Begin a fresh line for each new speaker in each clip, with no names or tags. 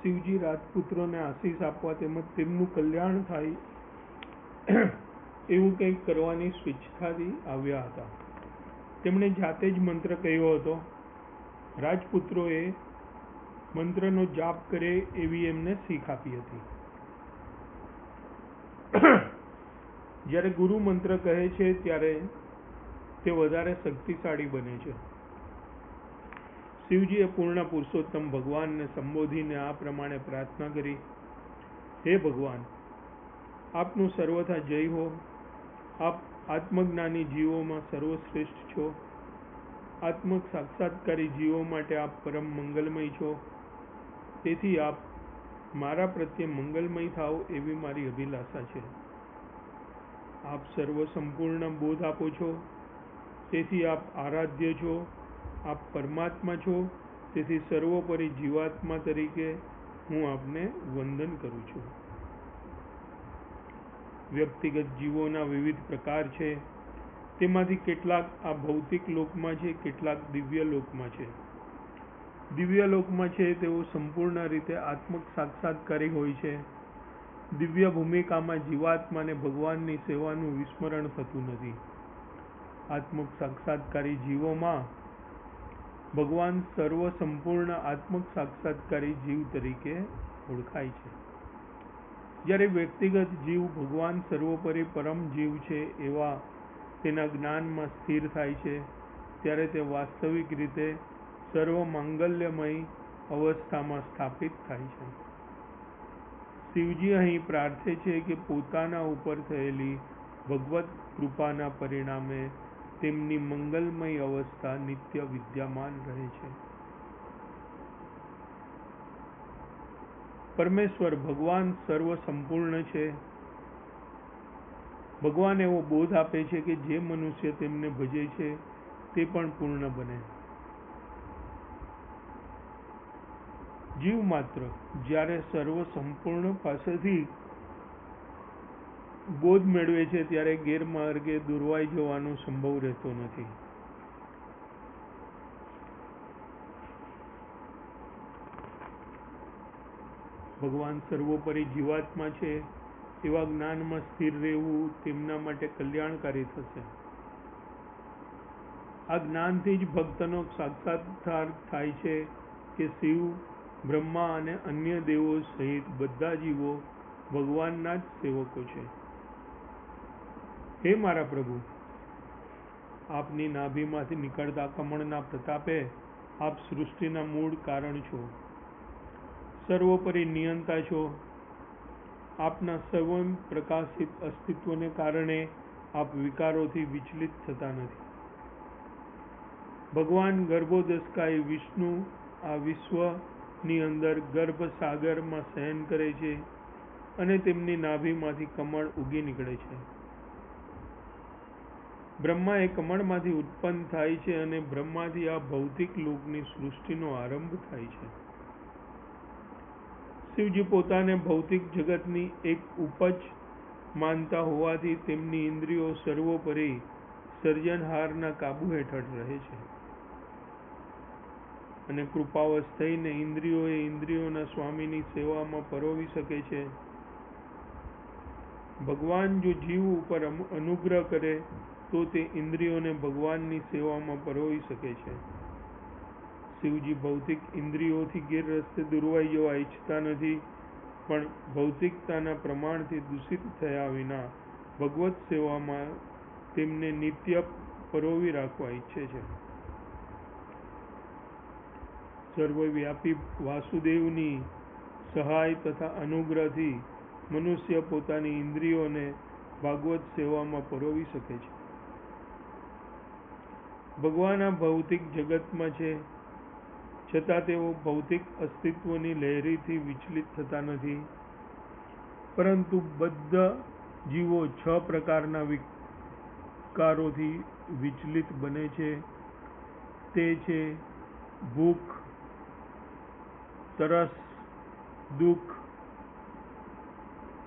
શિવજી રાજપુત્રોને આશીષ આપવા તેમજ તેમનું કલ્યાણ થાય એવું કંઈક કરવાની સ્વેચ્છાથી આવ્યા હતા. તેમણે જાતે જ મંત્ર કહ્યો હતો. રાજપુત્રોએ મંત્રનો જાપ કરે એવી એમને શીખ આપી હતી. જ્યારે ગુરુ મંત્ર કહે છે ત્યારે તે વધારે શક્તિશાળી બને છે. શિવજીએ પૂર્ણ પુરુષોત્તમ ભગવાનને સંબોધીને આ પ્રમાણે પ્રાર્થના કરી. હે ભગવાન, આપનું સર્વથા જય હો. આપ આત્મજ્ઞાની જીવોમાં સર્વશ્રેષ્ઠ છો. આત્મ સાક્ષાત્કારી જીવો માટે આપ પરમ મંગલમય છો. તેથી આપ મારા પ્રત્યે મંગલમય થાઓ એવી મારી અભિલાષા છે. આપ સર્વ સંપૂર્ણ બોધ આપો છો, તેથી આપ આરાધ્ય છો. આપ પરમાત્મા છો, તેથી સર્વોપરી જીવાત્મા તરીકે હું આપને વંદન કરું છું. વ્યક્તિગત જીવોના વિવિધ પ્રકાર છે. તેમાંથી કેટલાક આ ભૌતિક લોકમાં છે, કેટલાક દિવ્ય લોકમાં છે. દિવ્ય લોકમાં છે તેઓ સંપૂર્ણ રીતે આત્મ સાક્ષાત્કારી હોય છે. દિવ્ય ભૂમિકામાં જીવાત્માને ભગવાનની સેવાનું વિસ્મરણ થતું નથી. આત્મ સાક્ષાત્કારી જીવોમાં ભગવાન સર્વ સંપૂર્ણ આત્મ સાક્ષાત્કારી જીવ તરીકે ઓળખાય છે. જ્યારે વ્યક્તિગત જીવ ભગવાન સર્વોપરી પરમ જીવ છે એવા તેના જ્ઞાનમાં સ્થિર થાય છે, ત્યારે તે વાસ્તવિક રીતે સર્વ માંગલ્યમય અવસ્થામાં સ્થાપિત થાય છે. શિવજી અહીં પ્રાર્થે છે કે પોતાના ઉપર થયેલી ભગવત કૃપાના પરિણામે તેમની મંગલમય અવસ્થા નિત્ય વિદ્યમાન રહે છે. પરમેશ્વર ભગવાન સર્વ સંપૂર્ણ છે. ભગવાન એવો બોધ આપે છે કે જે મનુષ્ય તેમને ભજે છે તે પણ પૂર્ણ બને. જીવ માત્ર જ્યારે સર્વ સંપૂર્ણ પાસેથી બોધ મેળવે છે ત્યારે ગેરમાર્ગે દોરવાઈ જવાનો સંભવ રહેતો નથી. ભગવાન સર્વોપરી જીવાત્મા છે એવા જ્ઞાનમાં સ્થિર રહેવું તેમના માટે કલ્યાણકારી થશે. આ જ્ઞાનથી જ ભક્તનો સાક્ષાત્કાર થાય છે કે શિવ, બ્રહ્મા અને અન્ય દેવો સહિત બધા જીવો ભગવાનના જ સેવકો છે. હે મારા પ્રભુ, આપની નાભીમાંથી નીકળતા કમળના પ્રતાપે આપ સૃષ્ટિના મૂળ કારણ છો. સર્વોપરી નિયંતા છો. આપના સ્વયં પ્રકાશિત અસ્તિત્વને કારણે આપ વિકારોથી વિચલિત થતા નથી. ભગવાન ગર્ભોદસ્કાય વિષ્ણુ આ વિશ્વની અંદર ગર્ભ સાગરમાં શયન કરે છે અને તેમની નાભીમાંથી કમળ ઉગી નીકળે છે. બ્રહ્મા એ કમળમાંથી ઉત્પન્ન થાય છે અને બ્રહ્માથી આ ભૌતિક લોકની સૃષ્ટિનો આરંભ થાય છે. શિવજી પોતાને ભૌતિક જગતની એક ઉપજ માનતા હોવાથી તેમની ઇન્દ્રિયો સર્વોપરી સર્જનહારના કાબુ હેઠળ રહે છે અને કૃપાવશ થઈને ઇન્દ્રિયોએ ઇન્દ્રિયોના સ્વામીની સેવામાં પરોવી શકે છે. ભગવાન જો જીવ ઉપર અનુગ્રહ કરે તો તે ઇન્દ્રિયોને ભગવાનની સેવામાં પરોવી શકે છે. શિવજી ભૌતિક ઇન્દ્રિયોથી ગેરરસ્તે દોરવાઈ જવા ઈચ્છતા નથી, પણ ભૌતિકતાના પ્રમાણથી દૂષિત થયા વિના ભગવત સેવામાં તેમને નિત્ય પરોવી રાખવા ઈચ્છે છે. સર્વવ્યાપી વાસુદેવની સહાય તથા અનુગ્રહથી મનુષ્ય પોતાની ઇન્દ્રિયોને ભાગવત સેવામાં પરોવી શકે છે. ભગવાન આ ભૌતિક જગતમાં છે, છતાં તેઓ ભૌતિક અસ્તિત્વની લહેરીથી વિચલિત થતા નથી, પરંતુ બધા જીવો 6 પ્રકારના વિકારોથી વિચલિત બને છે. તે છે ભૂખ, તરસ, દુઃખ.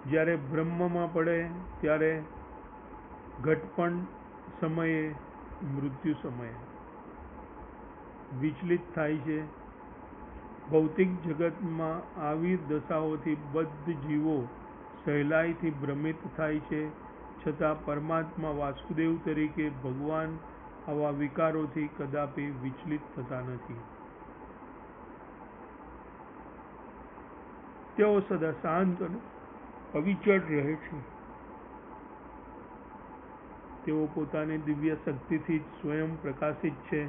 જ્યારે બ્રહ્મમાં પડે ત્યારે ઘટપણ સમયે, મૃત્યુ સમયે વિચલિત થાય છે. ભૌતિક જગતમાં આવી દશાઓથી બદ્ધ જીવો સહેલાઈથી ભ્રમિત થાય છે, છતાં પરમાત્મા વાસુદેવ તરીકે ભગવાન આવા વિકારોથી કદાપી વિચલિત થતા નથી. તેઓ સદા શાંત અને અવિચળ રહે છે. તેઓ પોતાની દિવ્ય શક્તિથી જ સ્વયં પ્રકાશિત છે.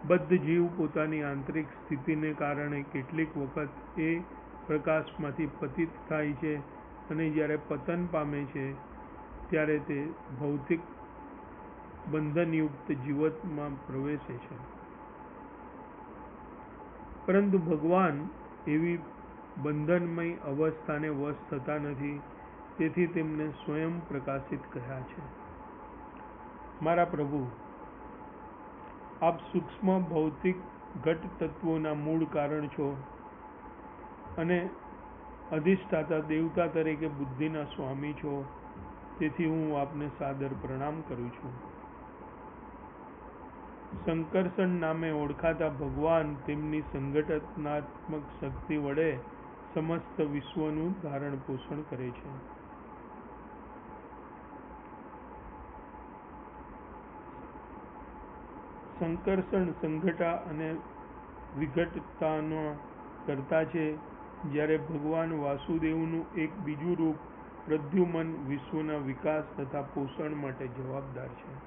બદ્ધ જીવ પોતાની આંતરિક સ્થિતિને કારણે કેટલીક વખત એ પ્રકાશમાંથી પતિત થાય છે અને જ્યારે પતન પામે છે ત્યારે તે ભૌતિક બંધનયુક્ત જીવનમાં પ્રવેશે છે. પરંતુ ભગવાન એવી બંધનમય અવસ્થાને વશ થતા નથી, તેથી તેમને સ્વયં પ્રકાશિત કહ્યા છે. મારા પ્રભુ, આપ સૂક્ષ્મ ભૌતિક ઘટ તત્વોના મૂળ કારણ છો અને અધિષ્ઠાતા દેવતા તરીકે બુદ્ધિના સ્વામી છો, તેથી હું આપને સાદર પ્રણામ કરું છું. સંકર્ષણ નામે ઓળખાતા ભગવાન તેમની સંગઠનાત્મક શક્તિ વડે સમસ્ત વિશ્વનું ધારણ પોષણ કરે છે. સંકર્ષણ સંઘટા અને વિઘટતાના કરતા છે, જ્યારે ભગવાન વાસુદેવનું એક બીજું રૂપ પ્રદ્યુમન વિશ્વના વિકાસ તથા પોષણ માટે જવાબદાર છે.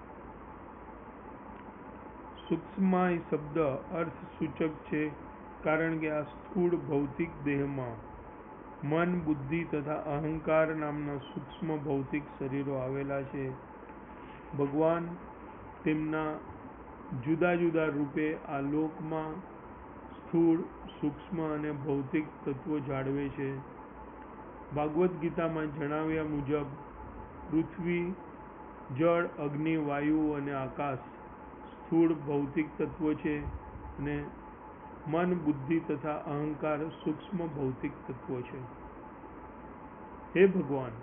સૂક્ષ્માય શબ્દ અર્થસૂચક છે, કારણ કે આ સ્થૂળ ભૌતિક દેહમાં મન, બુદ્ધિ તથા અહંકાર નામના સૂક્ષ્મ ભૌતિક શરીરો આવેલા છે. ભગવાન તેમના જુદા જુદા રૂપે આ લોકમાં સ્થૂળ, સૂક્ષ્મ અને ભૌતિક તત્વો જાળવે છે. ભાગવદ્ ગીતામાં જણાવ્યા મુજબ પૃથ્વી, જળ, અગ્નિ, વાયુ અને આકાશ સ્થૂળ ભૌતિક તત્વો છે અને મન, બુદ્ધિ તથા અહંકાર સૂક્ષ્મ ભૌતિક તત્વો છે. હે ભગવાન,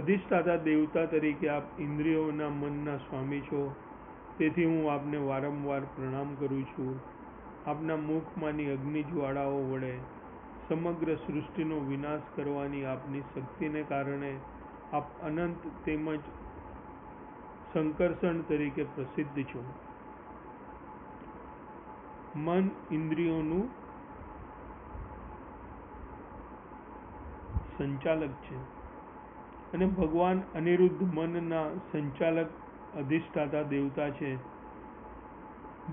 અધિષ્ઠાતા દેવતા તરીકે આપ ઇન્દ્રિયોના મનના સ્વામી છો, તેથી હું આપને વારંવાર પ્રણામ કરું છું. આપના મુખમાંની અગ્નિ જ્વાળાઓ વડે સમગ્ર સૃષ્ટિનો વિનાશ કરવાની આપની શક્તિને કારણે આપ અનંત તેમજ સંકર્ષણ તરીકે પ્રસિદ્ધ છો. મન ઇન્દ્રિયોનું સંચાલક છે અને ભગવાન અનિરુદ્ધ મનના સંચાલક અધિષ્ઠાતા દેવતા છે.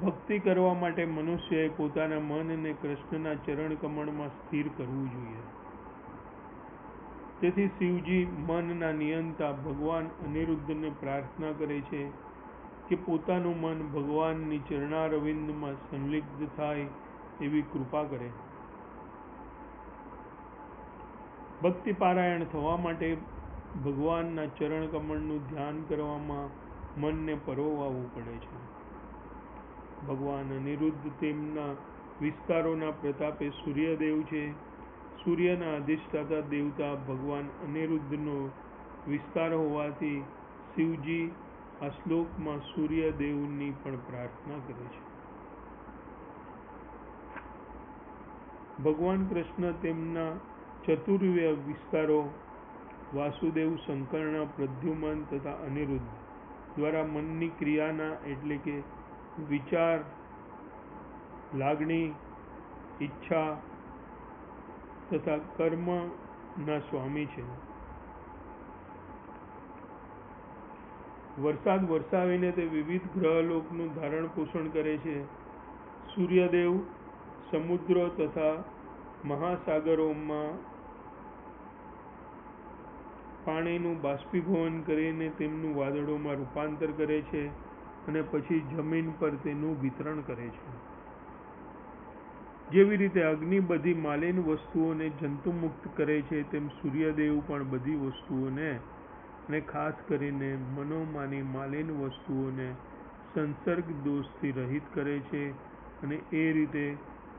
ભક્તિ કરવા માટે મનુષ્યએ પોતાના મનને કૃષ્ણના ચરણ કમળમાં સ્થિર કરવું જોઈએ. તેથી શિવજી મનના નિયંતા ભગવાન અનિરુદ્ધને પ્રાર્થના કરે છે કે પોતાનું મન ભગવાનની ચરણારવિંદમાં સંલિગ્ધ થાય એવી કૃપા કરે. ભક્તિપારાયણ થવા માટે ભગવાનના ચરણ કમળનું ધ્યાન કરવામાં મનને પરોવાવું પડે છે. ભગવાન અનિરુદ્ધ તેમના વિસ્તારોના પ્રતાપે સૂર્યદેવ છે. સૂર્યના અધિષ્ઠાતા દેવતા ભગવાન અનિરુદ્ધનો વિસ્તાર હોવાથી શિવજી આ શ્લોકમાં સૂર્યદેવની પણ પ્રાર્થના કરે છે. ભગવાન કૃષ્ણ તેમના ચતુર્વ્ય વિસ્તારો વાસુદેવ, સંકર્ણ, પ્રદ્યુમન તથા અનિરુદ્ધ દ્વારા મનની ક્રિયાના એટલે કે વિચાર, લાગણી, ઈચ્છા તથા કર્મના સ્વામી છે. વરસાદ વરસાવીને તે વિવિધ ગ્રહલોકનું ધારણ પોષણ કરે છે. સૂર્યદેવ સમુદ્રો તથા મહાસાગરોમાં પાણીનું બાષ્પીભવન કરીને તેમનું વાદળોમાં રૂપાંતર કરે છે અને પછી જમીન પર તેનું વિતરણ કરે છે. જેવી રીતે અગ્નિ બધી માલિન વસ્તુઓને જંતુમુક્ત કરે છે, તેમ સૂર્યદેવ પણ બધી વસ્તુઓને અને ખાસ કરીને મનોમાની માલિન વસ્તુઓને સંસર્ગ દોષથી રહિત કરે છે અને એ રીતે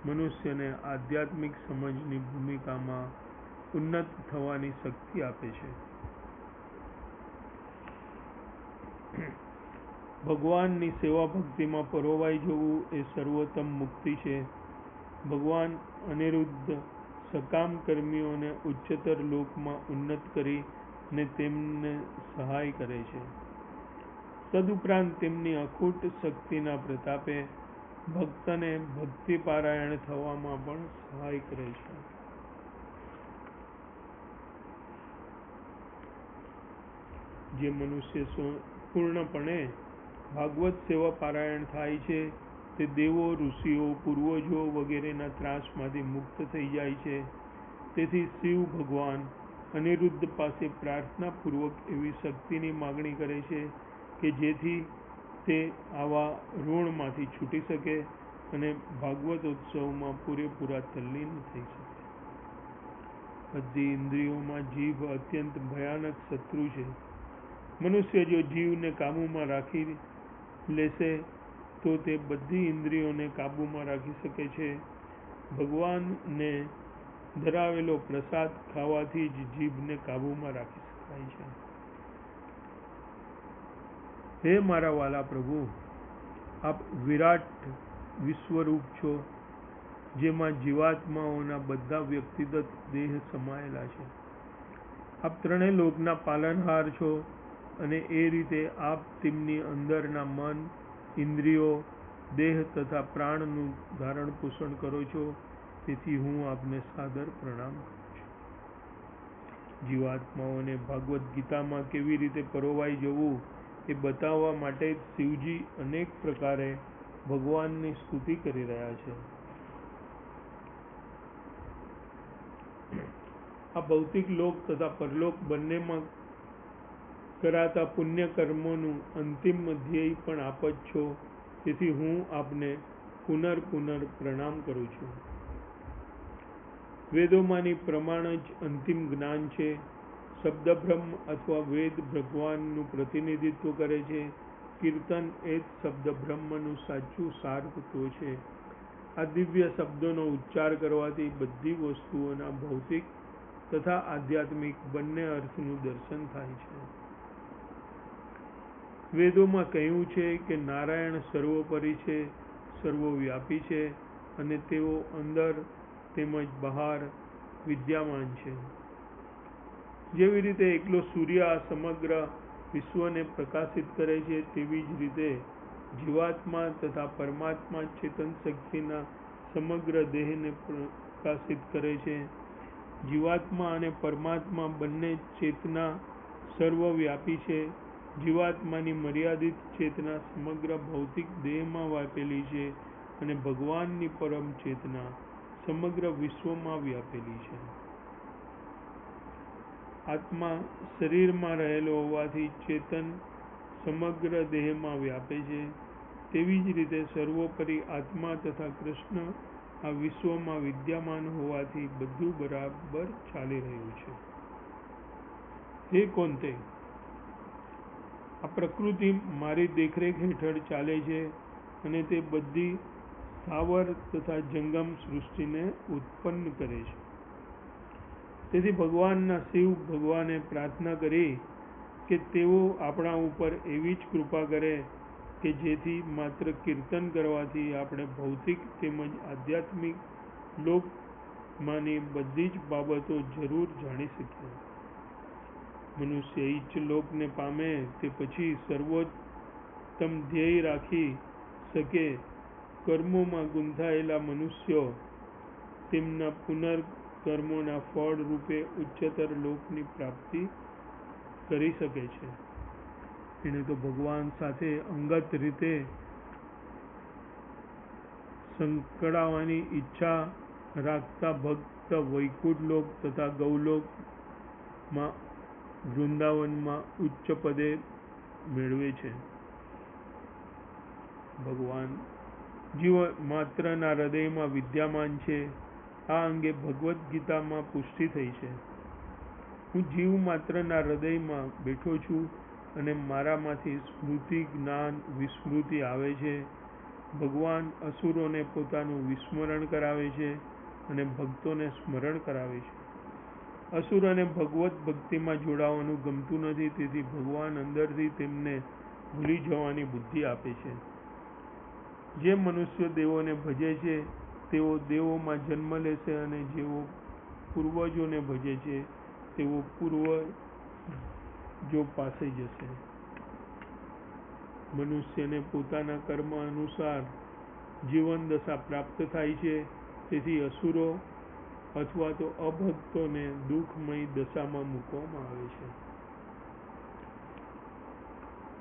મનુષ્યને આધ્યાત્મિક સમજની ભૂમિકામાં ઉન્નત થવાની શક્તિ આપે છે. ભગવાનની સેવા ભક્તિમાં પરોવાઈ જવું એ સર્વોત્તમ મુક્તિ છે. ભગવાન અનિરુદ્ધ સકામ કર્મીઓને ઉચ્ચતર લોકમાં ઉન્નત કરી ને તેમને સહાય કરે છે. તદુપરાંત તેમની અખૂટ શક્તિના પ્રતાપે ભક્તને ભક્તિપારાયણ થવામાં પણ સહાય કરે છે. જે મનુષ્ય પૂર્ણપણે ભાગવત સેવા પારાયણ થાય છે તે દેવો, ઋષિઓ, પૂર્વજો વગેરેના ત્રાસમાંથી મુક્ત થઈ જાય છે. તેથી શિવ ભગવાન અનિરુદ્ધ પાસે પ્રાર્થનાપૂર્વક એવી શક્તિની માગણી કરે છે કે જેથી તે આવા ઋણમાંથી છૂટી શકે અને ભાગવતોત્સવમાં પૂરેપૂરા તલ્લીન થઈ શકે. બધી ઇન્દ્રિયોમાં જીભ અત્યંત ભયાનક શત્રુ છે. મનુષ્ય જો જીવને કાબૂમાં રાખી લેશે તો તે બધી ઇન્દ્રિયોને કાબૂમાં રાખી શકે છે. ભગવાનને ધરાવેલો પ્રસાદ ખાવાથી જ જીભને કાબૂમાં રાખી શકાય છે. હે મારા વાલા પ્રભુ, આપ વિરાટ વિશ્વરૂપ છો, જેમાં જીવાત્માઓના બધા વ્યક્તિગત દેહ સમાયેલા છે. આપ ત્રણેય લોકના પાલનહાર છો અને એ રીતે આપ તેમની અંદરના મન, ઇન્દ્રિયો, દેહ તથા પ્રાણનું ધારણ પોષણ કરો છો. તેથી હું આપને સાદર પ્રણામ કરું છું. જીવાત્માઓને ભાગવદ્ ગીતામાં કેવી રીતે પરોવાઈ જવું એ બતાવવા માટે શિવજી અનેક પ્રકારે ભગવાનની સ્તુતિ કરી રહ્યા છે. આ ભૌતિક લોક તથા પરલોક બંનેમાં કરાતા પુણ્ય કર્મોનું અંતિમ ધ્યેય પણ આપ જ છો. તેથી હું આપને પુનર્ પ્રણામ કરું છું. વેદોમાંની પ્રમાણ જ અંતિમ જ્ઞાન છે. શબ્દબ્રહ્મ અથવા વેદ ભગવાનનું પ્રતિનિધિત્વ કરે છે. કીર્તન એ જ શબ્દબ્રહ્મનું સાચું સાર તત્વ છે. આ દિવ્ય શબ્દોનો ઉચ્ચાર કરવાથી બધી વસ્તુઓના ભૌતિક તથા આધ્યાત્મિક બંને અર્થનું દર્શન થાય છે. વેદોમાં કહ્યું છે કે નારાયણ સર્વોપરી છે, સર્વવ્યાપી છે અને તેઓ અંદર તેમજ બહાર વિદ્યમાન છે. જેવી રીતે એકલો સૂર્ય આ સમગ્ર વિશ્વને પ્રકાશિત કરે છે, તેવી જ રીતે જીવાત્મા તથા પરમાત્મા ચેતન શક્તિના સમગ્ર દેહને પ્રકાશિત કરે છે. જીવાત્મા અને પરમાત્મા બંને ચેતના સર્વવ્યાપી છે. જીવાત્માની મર્યાદિત ચેતના સમગ્ર ભૌતિક દેહમાં વ્યાપેલી છે અને ભગવાનની પરમ ચેતના સમગ્ર વિશ્વમાં વ્યાપેલી છે. આત્મા શરીરમાં રહેલો હોવાથી ચેતન સમગ્ર દેહમાં વ્યાપે છે. તેવી જ રીતે સર્વોપરી આત્મા તથા કૃષ્ણ આ વિશ્વમાં વિદ્યમાન હોવાથી બધું બરાબર ચાલી રહ્યું છે. હે કોંતે, આ પ્રકૃતિ મારી દેખરેખ હેઠળ ચાલે છે અને તે બધી સ્થાવર તથા જંગમ સૃષ્ટિને ઉત્પન્ન કરે છે. તેથી ભગવાનના શિવ ભગવાને પ્રાર્થના કરી કે તેઓ આપણા ઉપર એવી જ કૃપા કરે કે જેથી માત્ર કીર્તન કરવાથી આપણે ભૌતિક તેમજ આધ્યાત્મિક લોકમાંની બધી જ બાબતો જરૂર જાણી શકીએ. મનુષ્ય ઈચ્છ લોકને પામે તે પછી સર્વોત્તમ ધ્યેય રાખી શકે. કર્મોમાં ગૂંથાયેલા મનુષ્યો તેમના પુનર્કર્મોના ફળ રૂપે ઉચ્ચતર લોકની પ્રાપ્તિ કરી શકે છે. એને તો ભગવાન સાથે અંગત રીતે સંકળાવાની ઈચ્છા રાખતા ભક્ત વૈકુંઠ લોક તથા ગૌલોકમાં વૃંદાવનમાં ઉચ્ચ પદે મેળવે છે. ભગવાન જીવ માત્રના હૃદયમાં વિદ્યમાન છે. આ અંગે ભગવદ્ ગીતામાં પુષ્ટિ થઈ છે. હું જીવ માત્રના હૃદયમાં બેઠો છું અને મારામાંથી સ્મૃતિ, જ્ઞાન, વિસ્મૃતિ આવે છે. ભગવાન અસુરોને પોતાનું વિસ્મરણ કરાવે છે અને ભક્તોને સ્મરણ કરાવે છે. અસુરોને ભગવત ભક્તિમાં જોડાવાનું ગમતું નથી, તેથી ભગવાન અંદરથી તેમને ભૂલી જવાની બુદ્ધિ આપે છે. જે મનુષ્ય દેવોને ભજે છે તેઓ દેવોમાં જન્મ લેશે, અને જેઓ પૂર્વજોને ભજે છે તેઓ પૂર્વજો પાસે જશે. મનુષ્યને પોતાના કર્મ અનુસાર જીવન દશા પ્રાપ્ત થાય છે. તેથી અસુરો અથવા તો અભક્તોને દુઃખમય દશામાં મૂકવામાં આવે છે.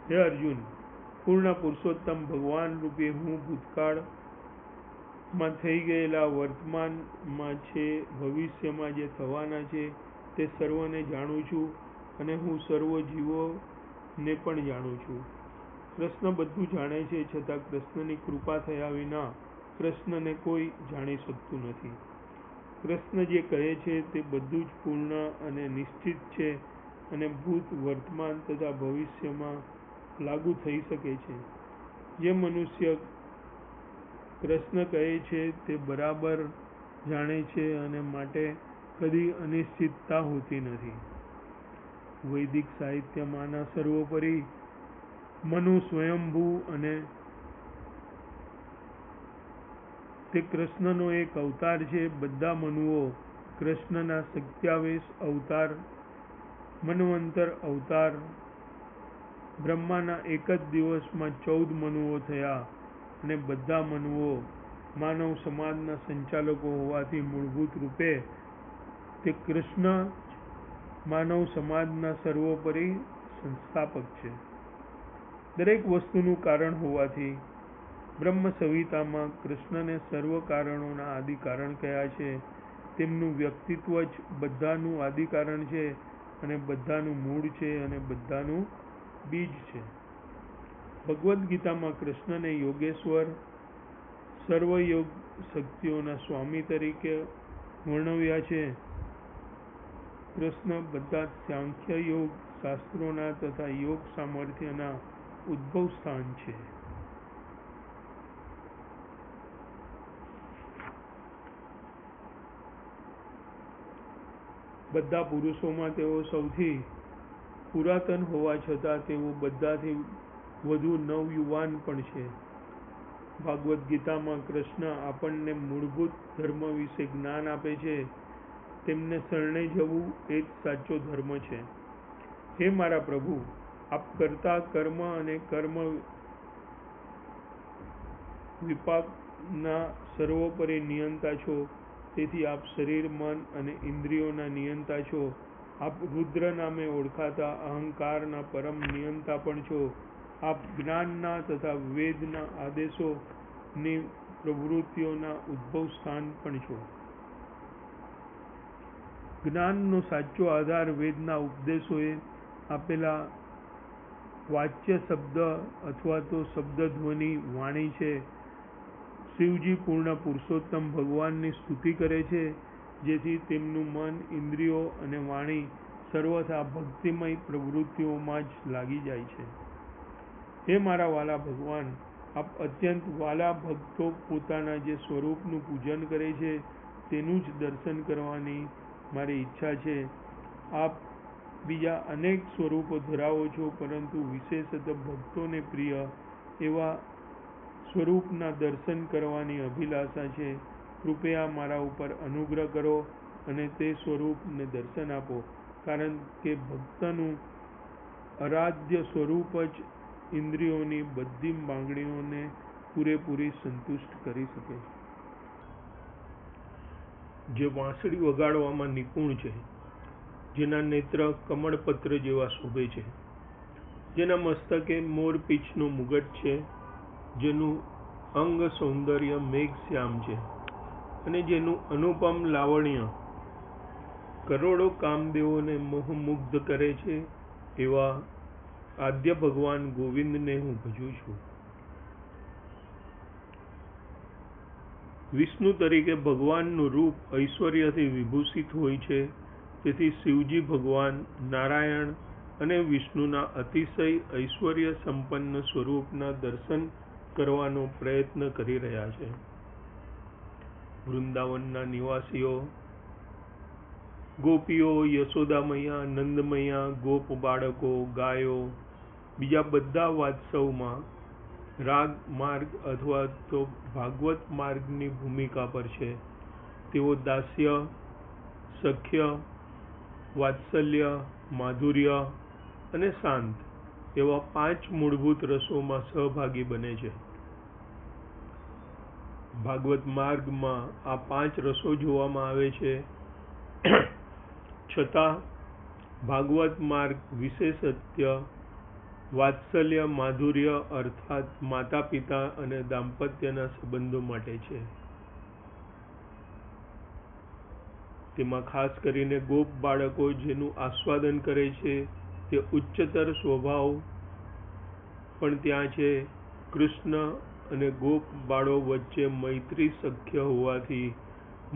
હે અર્જુન, પૂર્ણ પુરુષોત્તમ ભગવાન રૂપે હું ભૂતકાળમાં થઈ ગયેલા, વર્તમાનમાં છે, ભવિષ્યમાં જે થવાના છે તે સર્વને જાણું છું, અને હું સર્વ જીવોને પણ જાણું છું. કૃષ્ણ બધું જાણે છે, છતાં કૃષ્ણની કૃપા થયા વિના કૃષ્ણને કોઈ જાણી શકતું નથી. કૃષ્ણ જે કહે છે તે બધું જ પૂર્ણ અને નિશ્ચિત છે, અને ભૂત, વર્તમાન તથા ભવિષ્યમાં લાગુ થઈ શકે છે. જે મનુષ્ય કૃષ્ણ કહે છે તે બરાબર જાણે છે, અને માટે કદી અનિશ્ચિતતા હોતી નથી. વૈદિક સાહિત્યમાંના સર્વોપરી મનુ સ્વયંભૂ, અને તે કૃષ્ણનો એક અવતાર છે. બધા મનુઓ કૃષ્ણના 27 અવતાર, મન્વંતર અવતાર. બ્રહ્માના એક જ દિવસમાં 14 મનુઓ થયા, અને બધા મનુઓ માનવ સમાજના સંચાલકો હોવાથી મૂળભૂત રૂપે તે કૃષ્ણ જ માનવ સમાજના સર્વોપરી સંસ્થાપક છે. દરેક વસ્તુનું કારણ હોવાથી બ્રહ્મ સંહિતામાં કૃષ્ણને સર્વ કારણોના આદિ કારણ કહ્યા છે. તેમનું વ્યક્તિત્વ જ બધાનું આદિ કારણ છે, અને બધાનું મૂળ છે, અને બધાનું બીજ છે. ભગવદ્ ગીતામાં કૃષ્ણને યોગેશ્વર, સર્વયોગ શક્તિઓના સ્વામી તરીકે વર્ણવ્યા છે. કૃષ્ણ બધા સાંખ્ય યોગ શાસ્ત્રોના તથા યોગ સામર્થ્યના ઉદ્ભવ સ્થાન છે. બધા પુરુષોમાં તેઓ સૌથી પુરાતન હોવા છતાં તેઓ બધાથી વધુ નવયુવાન પણ છે. ભાગવદ્ ગીતામાં કૃષ્ણ આપણને મૂળભૂત ધર્મ વિશે જ્ઞાન આપે છે. તેમને શરણે જવું એ જ સાચો ધર્મ છે. હે મારા પ્રભુ, આપ કરતા કર્મ અને કર્મ વિપાકના સર્વોપરી નિયંતા છો. તેથી આપ શરીર, મન અને ઇન્દ્રિયોના નિયંતા છો. આપ રુદ્ર નામે ઓળખાતા અહંકારના પરમ નિયંતા પણ છો. આપ જ્ઞાનના તથા વેદના આદેશોની પ્રવૃત્તિઓના ઉદ્ભવ સ્થાન પણ છો. જ્ઞાનનો સાચો આધાર વેદના ઉપદેશોએ આપેલા વાચ્ય શબ્દ અથવા તો શબ્દધ્વનિ વાણી છે. શિવજી પૂર્ણ પુરુષોત્તમ ભગવાનની સ્તુતિ કરે છે, જેથી તેમનું મન, ઇન્દ્રિયો અને વાણી સર્વથા ભક્તિમય પ્રવૃત્તિઓમાં જ લાગી જાય છે. હે મારા વાલા ભગવાન, આપ અત્યંત વાલા ભક્તો પોતાના જે સ્વરૂપનું પૂજન કરે છે તેનું જ દર્શન કરવાની મારી ઈચ્છા છે. આપ બીજા અનેક સ્વરૂપો ધરાવો છો, પરંતુ વિશેષતઃ ભક્તોને પ્રિય એવા સ્વરૂપના દર્શન કરવાની અભિલાષા છે. કૃપયા મારા ઉપર અનુગ્રહ કરો અને તે સ્વરૂપને દર્શન આપો, કારણ કે ભક્તનું આરાધ્ય સ્વરૂપ જ ઇન્દ્રિયોની બધી માંગણીઓને પૂરેપૂરી સંતુષ્ટ કરી શકે. જે વાંસળી વગાડવામાં નિપુણ છે, જેના નેત્ર કમળપત્ર જેવા શોભે છે, જેના મસ્તકે મોરપીંછનું મુગટ છે, જેનું અંગ સૌંદર્ય મેઘશ્યામ છે, અને જેનું અનુપમ લાવણ્ય કરોડો કામદેવોને મોહમુગ્ધ કરે છે, એવા આદ્ય ભગવાન ગોવિંદને હું ભજું છું. વિષ્ણુ તરીકે ભગવાનનું રૂપ ઐશ્વર્યથી વિભૂષિત હોય છે. તેથી શિવજી ભગવાન નારાયણ અને વિષ્ણુના અતિશય ઐશ્વર્ય સંપન્ન સ્વરૂપના દર્શન કરવાનો પ્રયત્ન કરી રહ્યા છે. વૃંદાવનના નિવાસીઓ, ગોપીઓ, યશોદા મૈયા, નંદ મૈયા, ગોપ બાળકો, ગાયો, બીજા બધા વાત્સવમાં રાગ માર્ગ અથવા તો ભાગવત માર્ગની ભૂમિકા પર છે. તેઓ દાસ્ય, સખ્ય, વાત્સલ્ય, માધુર્ય અને શાંત એવા 5 મૂળભૂત રસોમાં સહભાગી બને છે. ભાગવત માર્ગમાં આ 5 રસો જોવામાં આવે છે. છતાં ભાગવત માર્ગ વિશેષત્ય વાત્સલ્ય, માધુર્ય અર્થાત માતા પિતા અને દાંપત્યના સંબંધો માટે છે. તેમાં ખાસ કરીને ગોપ બાળકો જેનું આસ્વાદન કરે છે તે ઉચ્ચતર સ્વભાવ પણ ત્યાં છે. કૃષ્ણ અને ગોપ બાળો વચ્ચે મૈત્રી સખ્ય હોવાથી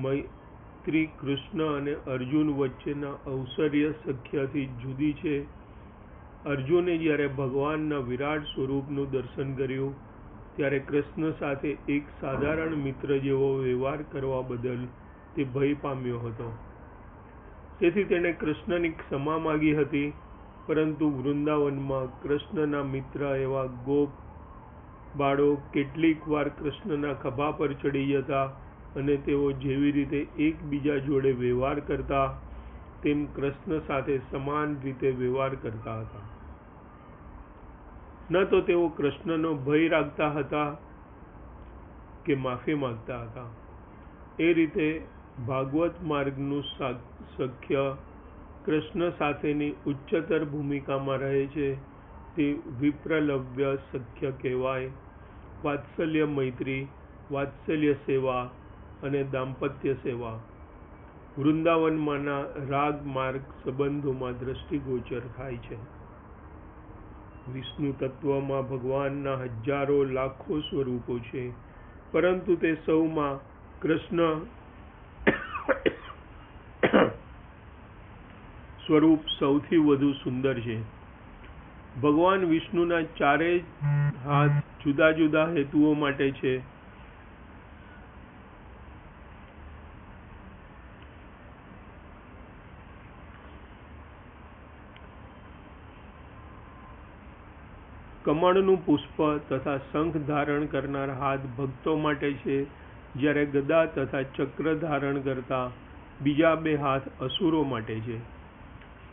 મૈત્રી કૃષ્ણ અને અર્જુન વચ્ચેના ઔસર્ય સખ્યથી જુદી છે. અર્જુને જ્યારે ભગવાનના વિરાટ સ્વરૂપનું દર્શન કર્યું ત્યારે કૃષ્ણ સાથે એક સાધારણ મિત્ર જેવો વ્યવહાર કરવા બદલ તે ભય પામ્યો હતો. તેથી તેણે કૃષ્ણની ક્ષમા માગી હતી. પરંતુ વૃંદાવનમાં કૃષ્ણના મિત્ર એવા ગોપ બાળો કેટલીક વાર કૃષ્ણના ખભા પર ચડી જતા અને તેઓ જેવી રીતે એકબીજા જોડે વ્યવહાર કરતા તેમ કૃષ્ણ સાથે સમાન રીતે વ્યવહાર કરતા હતા. ન તો તેઓ કૃષ્ણનો ભય રાખતા હતા કે માફી માંગતા હતા. એ રીતે ભાગવત માર્ગનું સખ્ય કૃષ્ણ સાથેની ઉચ્ચતર ભૂમિકામાં રહે છે. તે વિપ્રલવ્ય સખ્ય કહેવાય. વાત્સલ્ય મૈત્રી, વાત્સલ્ય સેવા અને દાંપત્ય સેવા વૃંદાવનમાંના રાગ માર્ગ સંબંધોમાં દ્રષ્ટિગોચર થાય છે. વિષ્ણુ તત્વમાં ભગવાનના હજારો લાખો સ્વરૂપો છે, પરંતુ તે સૌમાં કૃષ્ણ સ્વરૂપ સૌથી વધુ સુંદર છે. ભગવાન વિષ્ણુના ચારેય હાથ જુદા જુદા હેતુઓ માટે છે. કમળનું પુષ્પ તથા શંખ ધારણ કરનાર હાથ ભક્તો માટે છે, જ્યારે ગદા તથા ચક્ર ધારણ કરતા બીજા 2 હાથ અસુરો માટે છે.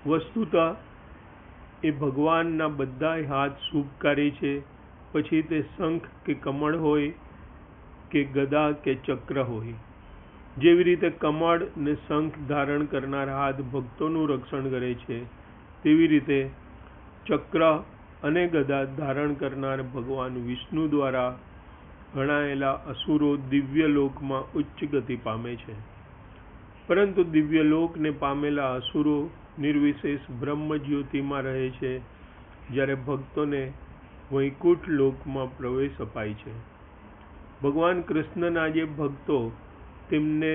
વસ્તુતઃ એ ભગવાનના બધાય હાથ શુભકારી છે, પછી તે શંખ કે કમળ હોય કે ગદા કે ચક્ર હોય. જેવી રીતે કમળ ને શંખ ધારણ કરનાર હાથ ભક્તોનું રક્ષણ કરે છે, તેવી રીતે ચક્ર અને ગદા ધારણ કરનાર ભગવાન વિષ્ણુ દ્વારા ગણાયેલા અસુરો દિવ્ય લોકમાં ઉચ્ચ ગતિ પામે છે. પરંતુ દિવ્ય લોકને પામેલા અસુરો નિર્વિશેષ બ્રહ્મ જ્યોતિમાં રહે છે, જ્યારે ભક્તોને વૈકુંઠ લોકમાં પ્રવેશ અપાય છે. ભગવાન કૃષ્ણના જે ભક્તો તેમને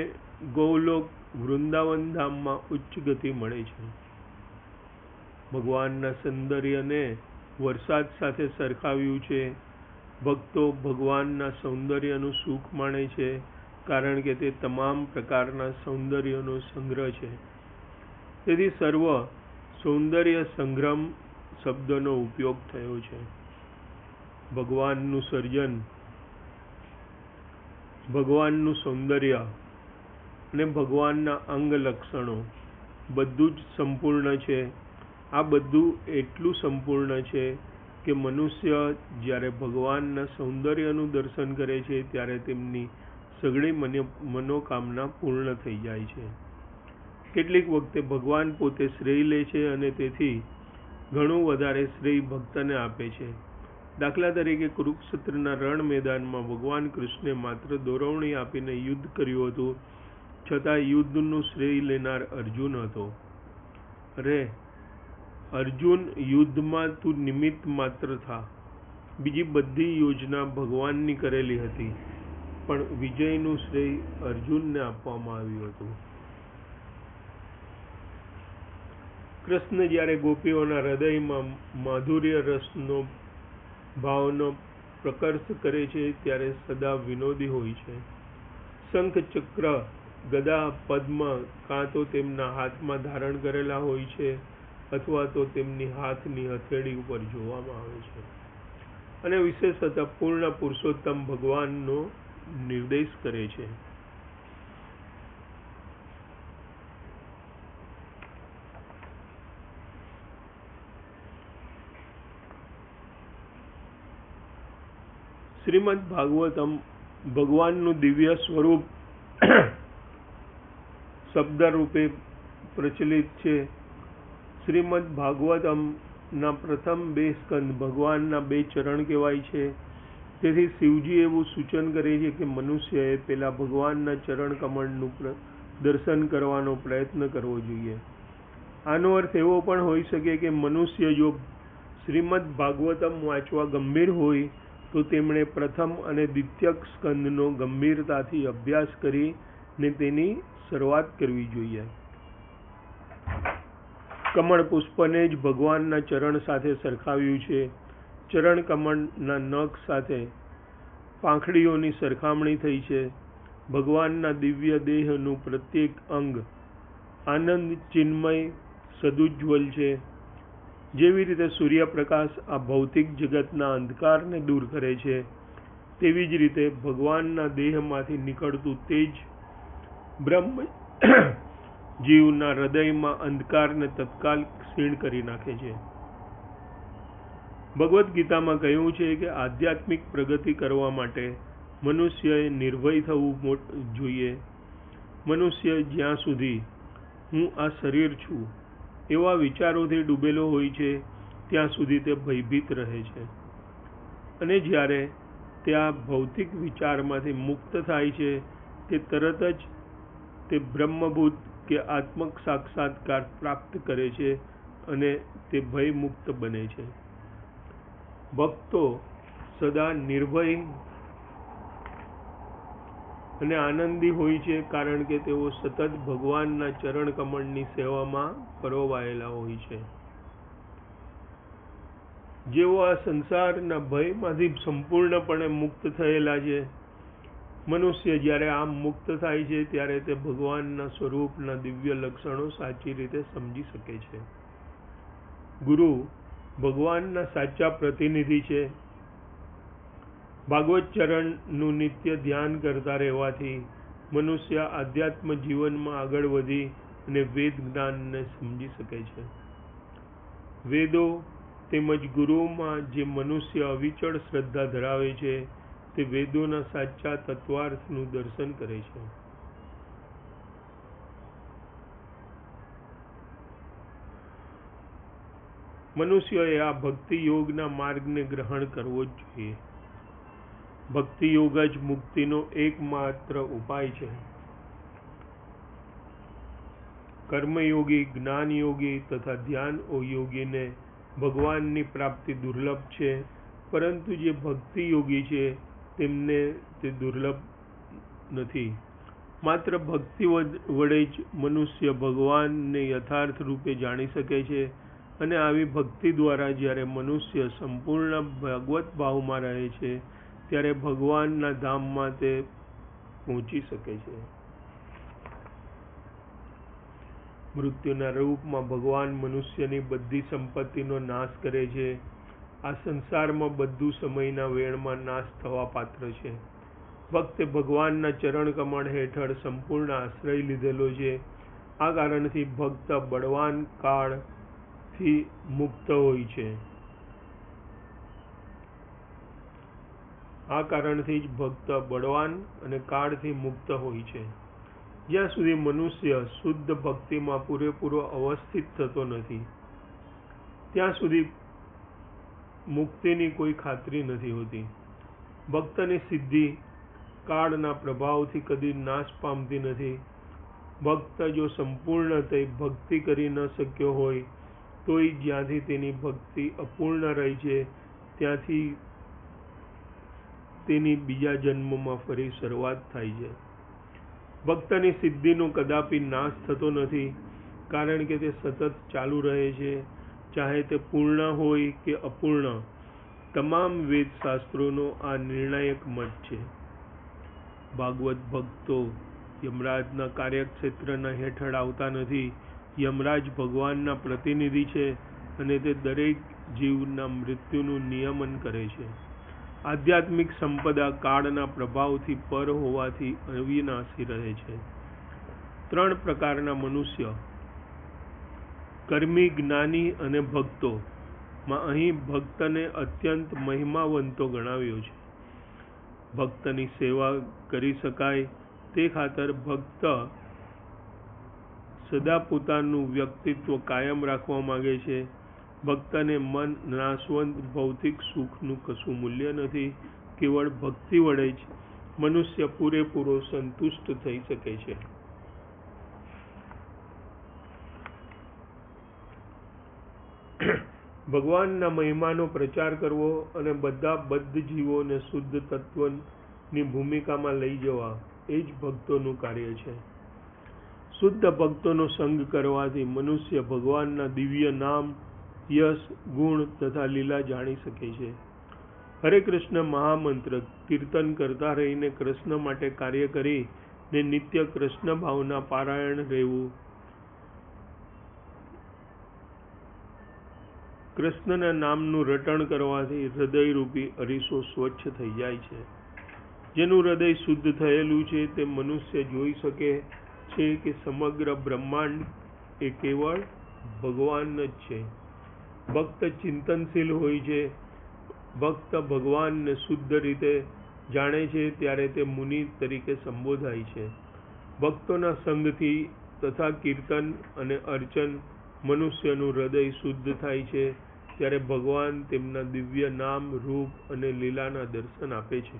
ગૌલોક વૃંદાવન ધામમાં ઉચ્ચ ગતિ મળે છે. ભગવાનના સૌંદર્યને વરસાદ સાથે સરખાવ્યું છે. ભક્તો ભગવાનના સૌંદર્યનું સુખ માણે છે, કારણ કે તે તમામ પ્રકારના સૌંદર્યનો સંગ્રહ છે. તેથી સર્વ સૌંદર્ય સંગ્રહ શબ્દનો ઉપયોગ થયો છે. ભગવાનનું સર્જન, ભગવાનનું સૌંદર્ય અને ભગવાનના અંગ લક્ષણો બધું જ સંપૂર્ણ છે. આ બધું એટલું સંપૂર્ણ છે કે મનુષ્ય જ્યારે ભગવાનના સૌંદર્યનું દર્શન કરે છે ત્યારે તેમની સઘળી મનોકામના પૂર્ણ થઈ જાય છે. કેટલીક વખતે ભગવાન પોતે શ્રેય લે છે અને તેથી ઘણું વધારે શ્રેય ભક્તને આપે છે. દાખલા તરીકે કુરુક્ષેત્રના રણ મેદાનમાં ભગવાન કૃષ્ણે માત્ર દોરવણી આપીને યુદ્ધ કર્યું હતું, છતાં યુદ્ધનું શ્રેય લેનાર અર્જુન હતો. અરે અર્જુન, યુદ્ધમાં તું નિમિત્ત માત્ર થા. બીજી બધી યોજના ભગવાનની કરેલી હતી, પણ વિજયનું શ્રેય અર્જુનને આપવામાં આવ્યું હતું. કૃષ્ણ જ્યારે ગોપીઓના હૃદયમાં માધુર્ય રસનો ભાવનો પ્રકર્ષ કરે છે ત્યારે સદા વિનોદી હોય છે. શંખ, ચક્ર, ગદા, પદ્મ કાં તો તેમના હાથમાં ધારણ કરેલા હોય છે અથવા તો તેમની હાથની હથેળી ઉપર જોવામાં આવે છે અને વિશેષતઃ પૂર્ણ પુરુષોત્તમ ભગવાનનો નિર્દેશ કરે છે. શ્રીમદ ભાગવતમ ભગવાનનું દિવ્ય સ્વરૂપ શબ્દ રૂપે પ્રચલિત છે. શ્રીમદ ભાગવતમના પ્રથમ 2 સ્કંદ ભગવાનના 2 ચરણ કહેવાય છે. તેથી શિવજી એવું સૂચન કરે છે કે મનુષ્યએ પેલા ભગવાનના ચરણ કમળનું દર્શન કરવાનો પ્રયત્ન કરવો જોઈએ. આનો અર્થ એવો પણ હોઈ શકે કે મનુષ્ય જો શ્રીમદ ભાગવતમ વાંચવા ગંભીર હોય તો તેમણે પ્રથમ અને દ્વિતીય સ્કંદનો ગંભીરતાથી અભ્યાસ કરીને તેની શરૂઆત કરવી જોઈએ. કમળ પુષ્પને જ ભગવાનના ચરણ સાથે સરખાવ્યું છે. ચરણ કમળના નખ સાથે પાંખડીઓની સરખામણી થઈ છે. ભગવાનના દિવ્ય દેહનું પ્રત્યેક અંગ આનંદ ચિન્મય સદુજ્જવલ છે. જેવી રીતે સૂર્યપ્રકાશ આ ભૌતિક જગતના અંધકારને દૂર કરે છે, તેવી જ રીતે ભગવાનના દેહમાંથી નીકળતું તેજ બ્રહ્મ જીવના હૃદયમાં અંધકારને તત્કાલ ક્ષીણ કરી નાખે છે. ભગવદ્ ગીતામાં કહ્યું છે કે આધ્યાત્મિક પ્રગતિ કરવા માટે મનુષ્યએ નિર્ભય થવું જોઈએ. મનુષ્ય જ્યાં સુધી હું આ શરીર છું એવા વિચારોથી ડૂબેલો હોય છે ત્યાં સુધી તે ભયભીત રહે છે અને જ્યારે તે આ ભૌતિક વિચારમાંથી મુક્ત થાય છે તે તરત જ તે બ્રહ્મભૂત કે આત્મક સાક્ષાત્કાર પ્રાપ્ત કરે છે અને તે ભયમુક્ત બને છે. ભક્તો સદા નિર્ભય અને આનંદી હોય છે કારણ કે તેઓ સતત ભગવાનના ચરણ કમળની સેવામાં પરોવાયેલા હોય છે. જેઓ આ સંસારના ભયમાંથી સંપૂર્ણપણે મુક્ત થયેલા છે. મનુષ્ય જ્યારે આમ મુક્ત થાય છે ત્યારે તે ભગવાનના સ્વરૂપના દિવ્ય લક્ષણો સાચી રીતે સમજી શકે છે. ગુરુ ભગવાનના સાચા પ્રતિનિધિ છે. ભાગવત ચરણનું નિત્ય ધ્યાન કરતા રહેવાથી મનુષ્ય આધ્યાત્મ જીવનમાં આગળ વધી અને વેદ જ્ઞાનને સમજી શકે છે. વેદો તેમજ ગુરુઓમાં જે મનુષ્ય અવિચળ શ્રદ્ધા ધરાવે છે તે વેદોના સાચા તત્વાર્થનું દર્શન કરે છે. મનુષ્યએ આ ભક્તિ યોગના માર્ગને ગ્રહણ કરવો જ જોઈએ. ભક્તિ યોગ જ મુક્તિનો એકમાત્ર ઉપાય છે. કર્મયોગી, જ્ઞાન યોગી તથા ધ્યાન યોગીને ભગવાનની પ્રાપ્તિ દુર્લભ છે, પરંતુ જે ભક્તિ યોગી છે તેમને તે દુર્લભ નથી. માત્ર ભક્તિ વડે જ મનુષ્ય ભગવાનને યથાર્થ રૂપે જાણી શકે છે અને આવી ભક્તિ દ્વારા જ્યારે મનુષ્ય સંપૂર્ણ ભગવત ભાવમાં રહે છે ત્યારે ભગવાનના ધામમાં તે પહોંચી શકે છે. મૃત્યુના રૂપમાં ભગવાન મનુષ્યની બધી સંપત્તિનો નાશ કરે છે. આ સંસારમાં બધું સમયના વેળમાં નાશ થવા પાત્ર છે. ભક્તે ભગવાનના ચરણ કમળ હેઠળ સંપૂર્ણ આશ્રય લીધેલો છે. આ કારણથી ભક્ત બળવાન કાળથી મુક્ત હોય છે. આ કારણથી જ ભક્ત બળવાન અને કાળથી મુક્ત હોય છે. જ્યાં સુધી મનુષ્ય શુદ્ધ ભક્તિમાં પૂરેપૂરો અવસ્થિત થતો નથી ત્યાં સુધી મુક્તિની કોઈ ખાતરી નથી હોતી. ભક્તની સિદ્ધિ કાળના પ્રભાવથી કદી નાશ પામતી નથી. ભક્ત જો સંપૂર્ણ થઈ ભક્તિ કરી ન શક્યો હોય તોય જ્યાંથી તેની ભક્તિ અપૂર્ણ રહી છે ત્યાંથી તેની બીજા જન્મમાં ફરી શરૂઆત થાય છે. ભક્તની સિદ્ધિનો કદાપી નાશ થતો નથી કારણ કે તે સતત ચાલુ રહે છે. ચાહે તે પૂર્ણ હોય કે અપૂર્ણ, તમામ વેદ શાસ્ત્રોનો આ નિર્ણાયક મત છે. ભાગવત ભક્તો યમરાજના કાર્યક્ષેત્રના હેઠળ આવતા નથી, યમરાજ ભગવાનના પ્રતિનિધિ છે અને તે દરેક જીવના મૃત્યુનું નિયમન કરે છે. આધ્યાત્મિક સંપદા કાળના પ્રભાવથી પર હોવાથી અવિનાશી રહે છે. 3 પ્રકારના મનુષ્ય: કર્મી, જ્ઞાની અને ભક્તો. માં અહીં ભક્તને અત્યંત મહિમાવંતો ગણાવ્યો છે. ભક્તની સેવા કરી શકાય તે ખાતર ભક્ત સદા પોતાનું વ્યક્તિત્વ કાયમ રાખવા માંગે છે. ભક્તને મન નાશવંત ભૌતિક સુખનું કશું મૂલ્ય નથી. કેવળ ભક્તિ વડે જ મનુષ્ય પૂરેપૂરો સંતુષ્ટ થઈ શકે છે. ભગવાનના મહિમાનો પ્રચાર કરવો અને બધા બદ્ધ જીવોને શુદ્ધ તત્વની ભૂમિકામાં લઈ જવા એ જ ભક્તોનું કાર્ય છે. શુદ્ધ ભક્તોનો સંગ કરવાથી મનુષ્ય ભગવાનના દિવ્ય નામ, યશ, ગુણ તથા લીલા જાણી શકે છે. હરે કૃષ્ણ મહામંત્ર કીર્તન કરતા રહીને કૃષ્ણ માટે કાર્ય કરીને નિત્ય કૃષ્ણ ભાવના પારાયણ રહેવું. કૃષ્ણના નામનું રટણ કરવાથી હૃદયરૂપી અરીસો સ્વચ્છ થઈ જાય છે. જેનું હૃદય શુદ્ધ થયેલું છે તે મનુષ્ય જોઈ શકે છે કે સમગ્ર બ્રહ્માંડ એ કેવળ ભગવાન જ છે. ભક્ત ચિંતનશીલ હોય છે. ભક્ત ભગવાનને શુદ્ધ રીતે જાણે છે ત્યારે તે મુનિ તરીકે સંબોધાય છે. ભક્તોના સંગથી તથા કીર્તન અને અર્ચન મનુષ્યનું હૃદય શુદ્ધ થાય છે ત્યારે ભગવાન તેમના દિવ્ય નામ, રૂપ અને લીલાના દર્શન આપે છે.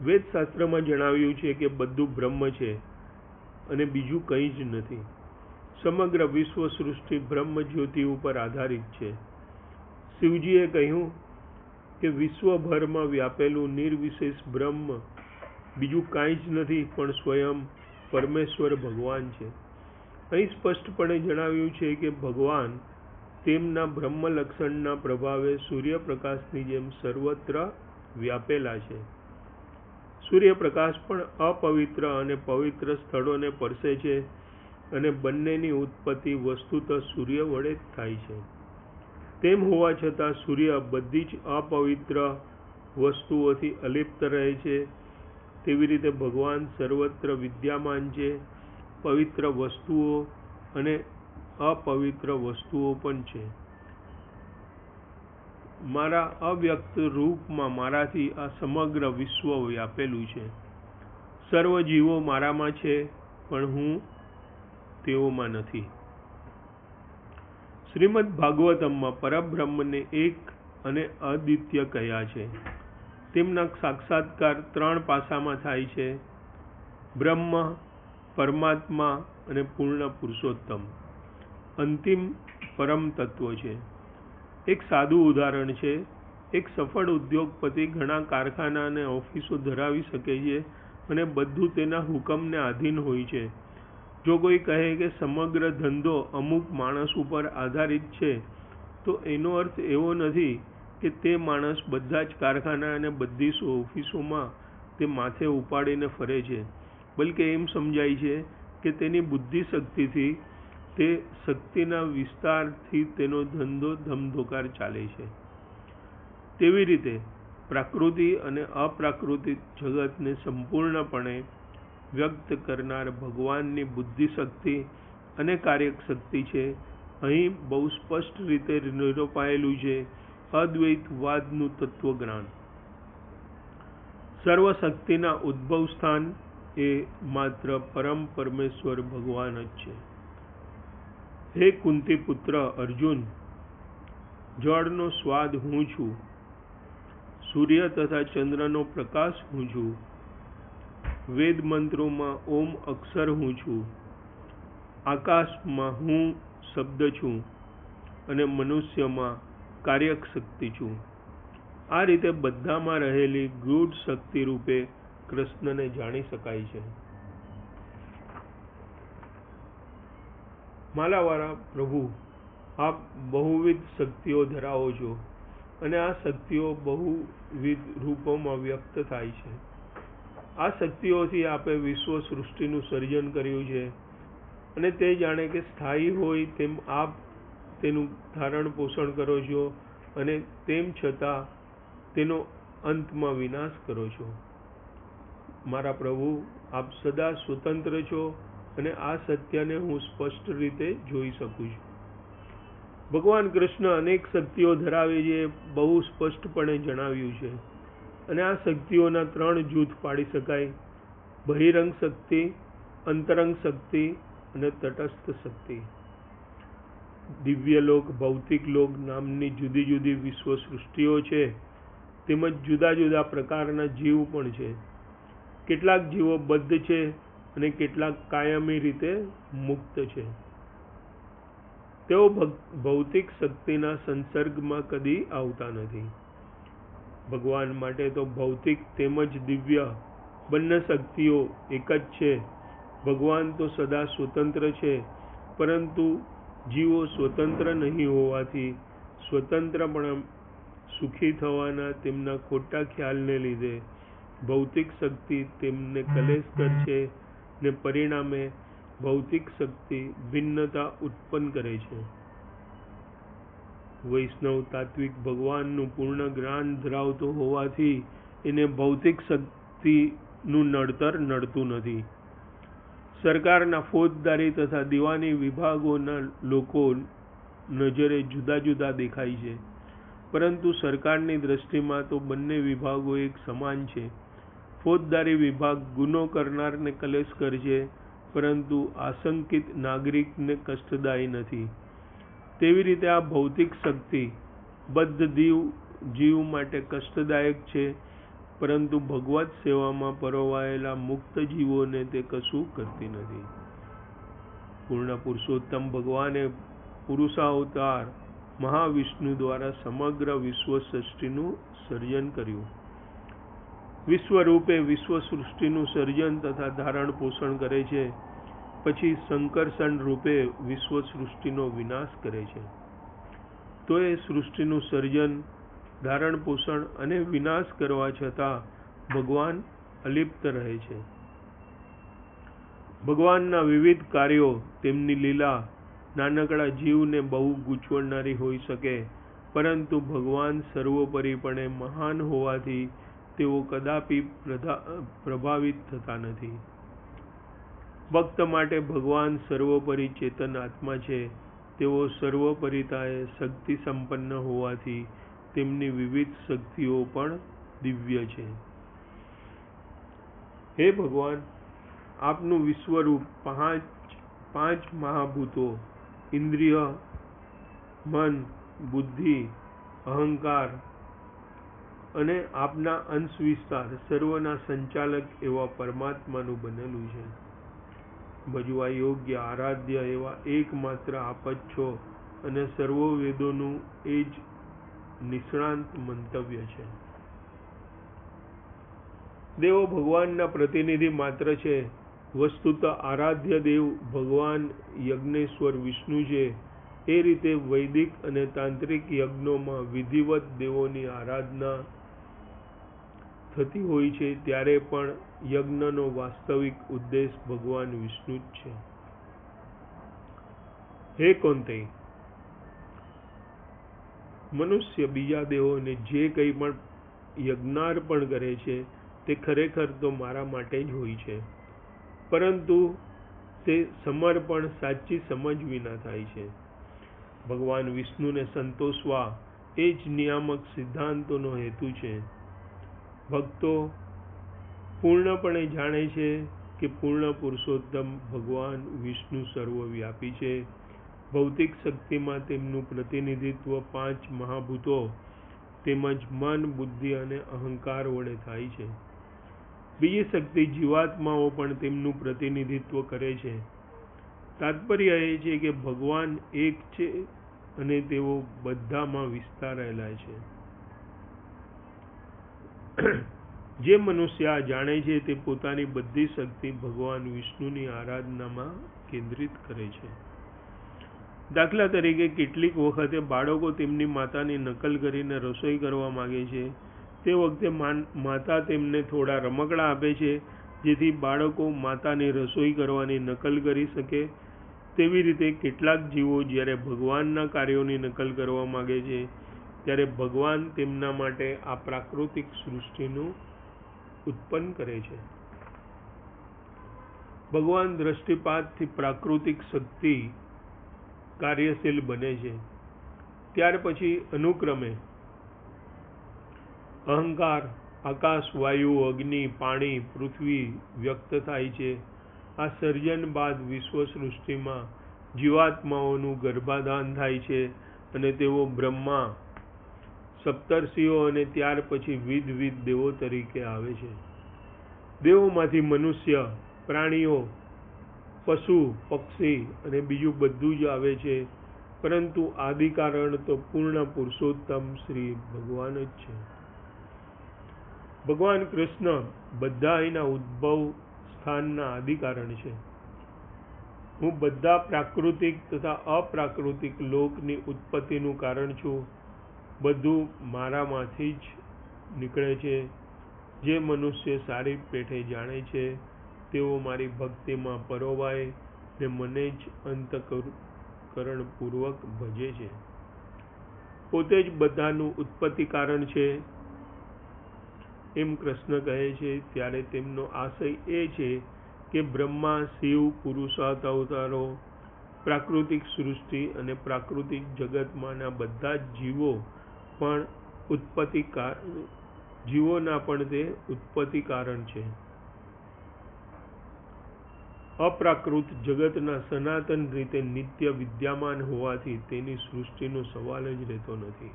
વેદશાસ્ત્રમાં જણાવ્યું છે કે બધું બ્રહ્મ છે અને બીજું કંઈ જ નથી. સમગ્ર વિશ્વ સૃષ્ટિ બ્રહ્મ જ્યોતિ ઉપર આધારિત છે. શિવજીએ કહ્યું કે વિશ્વભરમાં વ્યાપેલું નિર્વિશેષ બ્રહ્મ બીજું કાંઈ જ નથી પણ સ્વયં પરમેશ્વર ભગવાન છે. અહીં સ્પષ્ટપણે જણાવ્યું છે કે ભગવાન તેમના બ્રહ્મ લક્ષણના પ્રભાવે સૂર્યપ્રકાશની જેમ સર્વત્ર વ્યાપેલા છે. સૂર્યપ્રકાશ પણ અપવિત્ર અને પવિત્ર સ્થળોને સ્પર્શે છે અને બંનેની ઉત્પત્તિ વસ્તુતઃ સૂર્ય વડે જ થાય છે. તેમ હોવા છતાં સૂર્ય બધી જ અપવિત્ર વસ્તુઓથી અલિપ્ત રહે છે. તેવી રીતે ભગવાન સર્વત્ર વિદ્યમાન છે. પવિત્ર વસ્તુઓ અને અપવિત્ર વસ્તુઓ પણ છે. મારા અવ્યક્ત રૂપમાં મારાથી આ સમગ્ર વિશ્વ વ્યાપેલું છે. સર્વ જીવો મારામાં છે પણ હું તેઓમાં નથી. શ્રીમદ ભાગવતમમાં પરબ્રહ્મને એક અને અદ્વિતીય કહ્યા છે. તેમના સાક્ષાત્કાર 3 પાસામાં થાય છે: બ્રહ્મ, પરમાત્મા અને પૂર્ણ પુરુષોત્તમ. અંતિમ પરમ તત્વ છે. એક સાદું ઉદાહરણ છે. એક સફળ ઉદ્યોગપતિ ઘણા કારખાના અને ઓફિસો ધરાવી શકે છે અને બધું તેના હુકમને આધીન હોય છે. જો કોઈ કહે કે સમગ્ર ધંધો અમુક માણસ ઉપર આધારિત છે તો એનો અર્થ એવો નથી કે તે માણસ બધા જ કારખાના અને બધી ઓફિસોમાં તે માથે ઉપાડીને ફરે છે, બલ્કે એમ સમજાય છે કે તેની બુદ્ધિ શક્તિથી તે શક્તિના વિસ્તારથી તેનો ધંધો ધમધોકાર ચાલે છે. તેવી રીતે પ્રાકૃતિ અને અપ્રાકૃતિક જગતને સંપૂર્ણપણે વ્યક્ત કરનાર ભગવાનની બુદ્ધિ શક્તિ અને કાર્યક શક્તિ છે. અહીં બહુ સ્પષ્ટ રીતે નિરૂપાયેલું છે અદ્વૈતવાદનું તત્વજ્ઞાન. સર્વશક્તિના ઉદ્ભવ સ્થાન એ માત્ર પરમ પરમેશ્વર ભગવાન જ છે. હે કુંતી પુત્ર અર્જુન, જળનો સ્વાદ હું છું, સૂર્ય તથા ચંદ્રનો પ્રકાશ હું છું, વેદ મંત્રોમાં ઓમ અક્ષર હું છું, આકાશમાં હું શબ્દ છું અને મનુષ્યમાં કાર્યક શક્તિ છું. આ રીતે બધામાં રહેલી ગૂઢ શક્તિ રૂપે કૃષ્ણને જાણી શકાય છે. માલાવાળા પ્રભુ, આપ બહુવિધ શક્તિઓ ધરાવો છો અને આ શક્તિઓ બહુવિધ રૂપોમાં વ્યક્ત થાય છે. આ શક્તિઓથી આપે વિશ્વ સૃષ્ટિનું સર્જન કર્યું છે અને તે જાણે કે સ્થાયી હોય તેમ આપ તેનું ધારણ પોષણ કરો છો અને તેમ છતાં તેનો અંતમાં વિનાશ કરો છો. મારા પ્રભુ, આપ સદા સ્વતંત્ર છો અને આ સત્યને હું સ્પષ્ટ રીતે જોઈ શકું છું. ભગવાન કૃષ્ણ અનેક શક્તિઓ ધરાવે છે, બહુ સ્પષ્ટપણે જણાવ્યું છે. અને આ શક્તિઓના 3 જૂથ પાડી શકાય: બહિરંગ શક્તિ, અંતરંગ શક્તિ અને તટસ્થ શક્તિ. દિવ્યલોક, ભૌતિક લોક નામની જુદી જુદી વિશ્વ સૃષ્ટિઓ છે, તેમજ જુદા જુદા પ્રકારના જીવ પણ છે. કેટલાક જીવો બદ્ધ છે અને કેટલાક કાયમી રીતે મુક્ત છે. તેઓ ભૌતિક શક્તિના સંસર્ગમાં કદી આવતા નથી. ભગવાન માટે તો ભૌતિક તેમજ દિવ્ય બંને શક્તિઓ એક જ છે. ભગવાન તો સદા સ્વતંત્ર છે, પરંતુ જીવો સ્વતંત્ર નહીં હોવાથી સ્વતંત્રપણે સુખી થવાના તેમના ખોટા ખ્યાલને લીધે ભૌતિક શક્તિ તેમને કલેશ કરશે ને પરિણામે ભૌતિક શક્તિ ભિન્નતા ઉત્પન્ન કરે છે. વૈષ્ણવ તાત્વિક ભગવાનનું પૂર્ણ જ્ઞાન ધરાવતો હોવાથી એને ભૌતિક શક્તિનું નડતર નડતું નથી. સરકારના ફોજદારી તથા દીવાની વિભાગોના લોકો નજરે જુદા જુદા દેખાય છે, પરંતુ સરકારની દ્રષ્ટિમાં તો બંને વિભાગો એક સમાન છે. ફોજદારી વિભાગ ગુનો કરનારને કલેશ કરશે, પરંતુ આશંકિત નાગરિકને કષ્ટદાયી નથી. તેવી રીતે આ ભૌતિક શક્તિ બદ્ધ જીવ માટે કષ્ટદાયક છે, પરંતુ ભગવત સેવામાં પરોવાયેલા મુક્ત જીવોને તે કશું કરતી નથી. પૂર્ણ પુરુષોત્તમ ભગવાને પુરુષાવતાર મહાવિષ્ણુ દ્વારા સમગ્ર વિશ્વ સૃષ્ટિનું સર્જન કર્યું. વિશ્વરૂપે વિશ્વ સૃષ્ટિનું સર્જન તથા ધારણ પોષણ કરે છે, પછી સંકર્ષણ રૂપે વિશ્વ સૃષ્ટિનો વિનાશ કરે છે. તો એ સૃષ્ટિનું સર્જન, ધારણ પોષણ અને વિનાશ કરવા છતાં ભગવાન અલિપ્ત રહે છે. ભગવાનના વિવિધ કાર્યો, તેમની લીલા નાનકડા જીવને બહુ ગૂંચવણનારી હોઈ શકે, પરંતુ ભગવાન સર્વોપરીપણે મહાન હોવાથી તેઓ કદાપી પ્રભાવિત થતા નથી. ભક્ત માટે ભગવાન સર્વોપરી ચેતન આત્મા છે. તેઓ સર્વોપરીતાએ શક્તિ સંપન્ન હોવાથી તેમની વિવિધ શક્તિઓ પણ દિવ્ય છે. હે ભગવાન, આપનું વિશ્વરૂપ પાંચ મહાભૂતો ઇન્દ્રિય, મન, બુદ્ધિ, અહંકાર અને આપના અંશ વિસ્તાર સર્વના સંચાલક એવા પરમાત્માનું બનેલું છે. ભજવા યોગ્ય આરાધ્ય એવા એકમાત્ર આપ જ છો અને સર્વ વેદોનું એ જ નિષ્ણાંત મંતવ્ય છે. દેવો ભગવાનના પ્રતિનિધિ માત્ર છે. વસ્તુત આરાધ્ય દેવ ભગવાન યજ્ઞેશ્વર વિષ્ણુ છે. એ રીતે વૈદિક અને તાંત્રિક યજ્ઞોમાં વિધિવત દેવોની આરાધના થતી હોય છે, ત્યારે પણ યજ્ઞનો વાસ્તવિક ઉદ્દેશ ભગવાન વિષ્ણુ જ છે. હે કૌંતેય, મનુષ્ય બીજા દેવોને જે કંઈ પણ યજ્ઞાર્પણ કરે છે તે ખરેખર તો મારા માટે જ હોય છે, પરંતુ તે સમર્પણ સાચી સમજ વિના થાય છે. ભગવાન વિષ્ણુને સંતોષવા એ જ નિયામક સિદ્ધાંતોનો હેતુ છે. ભક્તો પૂર્ણપણે જાણે છે કે પૂર્ણ પુરુષોત્તમ ભગવાન વિષ્ણુ સર્વવ્યાપી છે. ભૌતિક શક્તિમાં તેમનું પ્રતિનિધિત્વ 5 મહાભૂતો તેમજ મન, બુદ્ધિ અને અહંકાર વડે થાય છે. બીજી શક્તિ જીવાત્માઓ પણ તેમનું પ્રતિનિધિત્વ કરે છે. તાત્પર્ય એ છે કે ભગવાન એક છે અને તેઓ બધામાં વિસ્તારેલા છે. જે મનુષ્ય આ જાણે છે તે પોતાની બધી શક્તિ ભગવાન વિષ્ણુની આરાધનામાં કેન્દ્રિત કરે છે. દાખલા તરીકે કેટલીક વખતે બાળકો તેમની માતાની નકલ કરીને રસોઈ કરવા માગે છે. તે વખતે માતા તેમને થોડા રમકડા આપે છે, જેથી બાળકો માતાની રસોઈ કરવાની નકલ કરી શકે. તેવી રીતે કેટલાક જીવો જ્યારે ભગવાનના કાર્યોની નકલ કરવા માગે છે, ત્યારે ભગવાન તેમના માટે આ પ્રાકૃતિક સૃષ્ટિનું ઉત્પન્ન કરે છે. ભગવાન દ્રષ્ટિપાતથી પ્રાકૃતિક શક્તિ કાર્યશીલ બને છે. ત્યાર પછી અનુક્રમે અહંકાર, આકાશ, વાયુ, અગ્નિ, પાણી, પૃથ્વી વ્યક્ત થાય છે. આ સર્જન બાદ વિશ્વ સૃષ્ટિમાં જીવાત્માઓનું ગર્ભાધાન થાય છે અને તેઓ બ્રહ્મા, સપ્તર્ષિઓ અને ત્યાર પછી વિધ દેવો તરીકે આવે છે. દેવોમાંથી મનુષ્ય, પ્રાણીઓ, પશુ, પક્ષી અને બીજું બધું જ આવે છે, પરંતુ આદિકારણ તો પૂર્ણ પુરુષોત્તમ શ્રી ભગવાન જ છે. ભગવાન કૃષ્ણ બધા અહીંના ઉદ્ભવ સ્થાનના આદિકારણ છે. હું બધા પ્રાકૃતિક તથા અપ્રાકૃતિક લોકની ઉત્પત્તિનું કારણ છું. બધું મારામાંથી જ નીકળે છે. જે મનુષ્ય સારી પેઠે જાણે છે, તેઓ મારી ભક્તિમાં પરોવાય ને મને જ અંતઃકરણપૂર્વક ભજે છે. પોતે જ બધાનું ઉત્પત્તિ કારણ છે એમ કૃષ્ણ કહે છે. ત્યારે તેમનો આશય એ છે કે બ્રહ્મા, શિવ, પુરુષાર્થ અવતારો, પ્રાકૃતિક સૃષ્ટિ અને પ્રાકૃતિક જગતમાંના બધા જ જીવોના પણ તે ઉત્પત્તિ કારણ છે. અપ્રાકૃત જગતના સનાતન રીતે નિત્ય વિદ્યમાન હોવાથી તેની સૃષ્ટિનો સવાલ જ રહેતો નથી.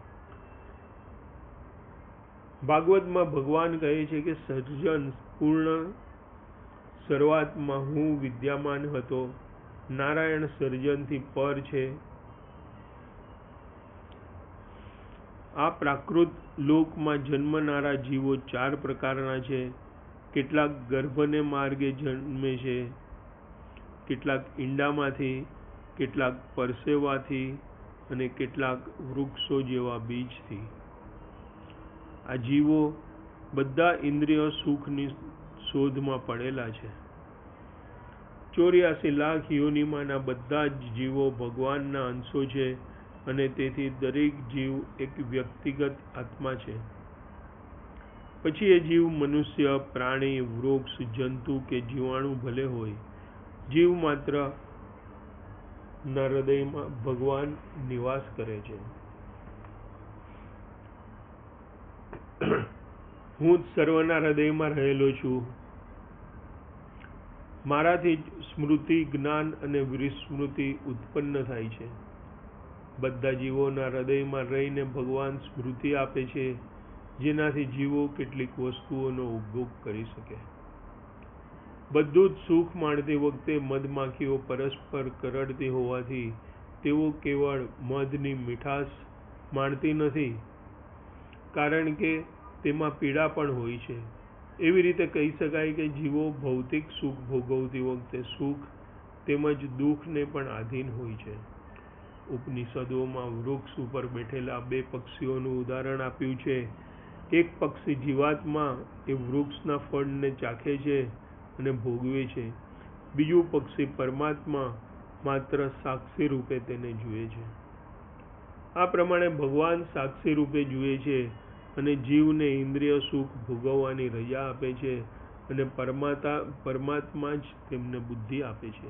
ભાગવતમાં ભગવાન કહે છે કે સર્જન પૂર્ણ શરૂઆતમાં હું વિદ્યમાન હતો. નારાયણ સર્જનથી પર છે. આ પ્રાકૃત લોકમાં જન્મનારા જીવો 4 પ્રકારના છે. કેટલાક ગર્ભને માર્ગે જન્મે છે, કેટલાક ઈંડામાંથી, કેટલાક પરસેવાથી અને કેટલાક વૃક્ષો જેવા બીજથી. આ જીવો બધા ઇન્દ્રિય સુખની શોધમાં પડેલા છે. 84 લાખ યોનિમાંના બધા જ જીવો ભગવાનના અંશો છે અને તેથી દરેક જીવ એક વ્યક્તિગત આત્મા છે. પછી એ જીવ મનુષ્ય, પ્રાણી, વૃક્ષ, જંતુ કે જીવાણુ ભલે હોય, જીવ માત્ર ના હૃદયમાં ભગવાન નિવાસ કરે છે. હું જ સર્વના હૃદયમાં રહેલો છું. મારાથી જ સ્મૃતિ, જ્ઞાન અને વિસ્મૃતિ ઉત્પન્ન થાય છે. બધા જીવોના હૃદયમાં રહીને ભગવાન સ્મૃતિ આપે છે, જેનાથી જીવો કેટલીક વસ્તુઓનો ઉપભોગ કરી શકે. બધું જ સુખ માણતી વખતે મધમાખીઓ પરસ્પર કરડતી હોવાથી તેઓ કેવળ મધની મીઠાશ માણતી નથી, કારણ કે તેમાં પીડા પણ હોય છે. એવી રીતે કહી શકાય કે જીવો ભૌતિક સુખ ભોગવતી વખતે સુખ તેમજ દુઃખને પણ આધીન હોય છે. ઉપનિષદોમાં વૃક્ષ ઉપર બેઠેલા 2 પક્ષીઓનું ઉદાહરણ આપ્યું છે. એક પક્ષી જીવાત્મા એ વૃક્ષના ફળને ચાખે છે અને ભોગવે છે. બીજું પક્ષી પરમાત્મા માત્ર સાક્ષી રૂપે તેને જુએ છે. આ પ્રમાણે ભગવાન સાક્ષી રૂપે જુએ છે અને જીવને ઇન્દ્રિય સુખ ભોગવવાની રજા આપે છે અને પરમાત્મા જ તેમને બુદ્ધિ આપે છે.